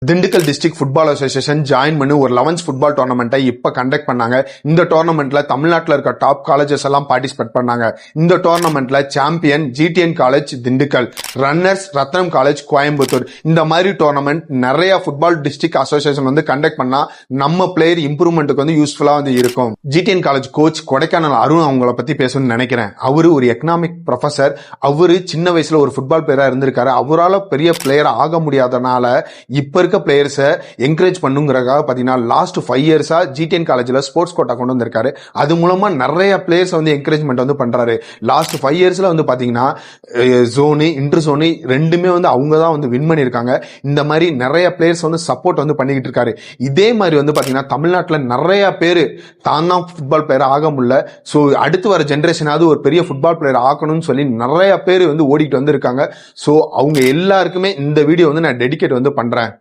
Dindigul district football association join பண்ணி ஒரு 11th football டோர்னமெண்ட்டை இப்ப கண்டக்ட் பண்ணாங்க. இந்த டோர்னமெண்ட்ல தமிழ்நாட்டில் இருக்க டாப் காலேஜஸ் எல்லாம் பார்ட்டிசிபேட் பண்ணாங்க. இந்த டோர்னமெண்ட்ல champion GTN college Dindigul, runners Ratnam college Coimbatore. இந்த மாதிரி டோர்னமெண்ட் நிறைய ஃபுட்பால் டிஸ்ட்ரிக்ட் அசோசியேஷன் வந்து கண்டக்ட் பண்ணா நம்ம பிளேயர் இம்ப்ரூவ்மெண்ட்டுக்கு வந்து யூஸ்ஃபுல்லா வந்து இருக்கும். GTN college coach Kodaikanal Arun அவங்கள பத்தி பேசணும்னு நினைக்கிறேன். அவரு ஒரு எக்கனாமிக் ப்ரொஃபசர். அவரு சின்ன வயசுல ஒரு ஃபுட்பால் பிளேயரா இருந்திருக்காரு. அவரால் பெரிய பிளேயர் ஆக முடியாதனால இப்ப இருக்க பிளேயர்ஸை என்கரேஜ் பண்ணுங்கிறதுக்காக பாத்தீங்கன்னா லாஸ்ட் 5 இயர்ஸா ஜிடிஎன் காலேஜ்ல ஸ்போர்ட்ஸ் கோட்டா கொண்டு வந்திருக்காரு. அது மூலமா நிறைய பிளேயர்ஸ் வந்து என்கரேஜ்மெண்ட் வந்து பண்றாரு. லாஸ்ட் 5 இயர்ஸ்ல வந்து பாத்தீங்கன்னா ஜோனு இன்டர் ஜோனு ரெண்டுமே வந்து அவங்க தான் வந்து வின் பண்ணிருக்காங்க. இந்த மாதிரி நிறைய பிளேயர்ஸ் வந்து சப்போர்ட் வந்து பண்ணிக்கிட்டு இருக்காரு. இதே மாதிரி வந்து பாத்தீங்கன்னா தமிழ்நாட்டில் நிறைய பேர் தான் ஃபுட்பால் பிளேயர் ஆக முடியல. ஸோ அடுத்து வர ஜென்ரேஷனாவது ஒரு பெரிய ஃபுட்பால் பிளேயர் ஆகணும்னு சொல்லி நிறைய பேர் வந்து ஓடிட்டு வந்து இருக்காங்க. ஸோ அவங்க எல்லாருக்குமே இந்த வீடியோ வந்து நான் டெடிகேட் வந்து பண்றேன்.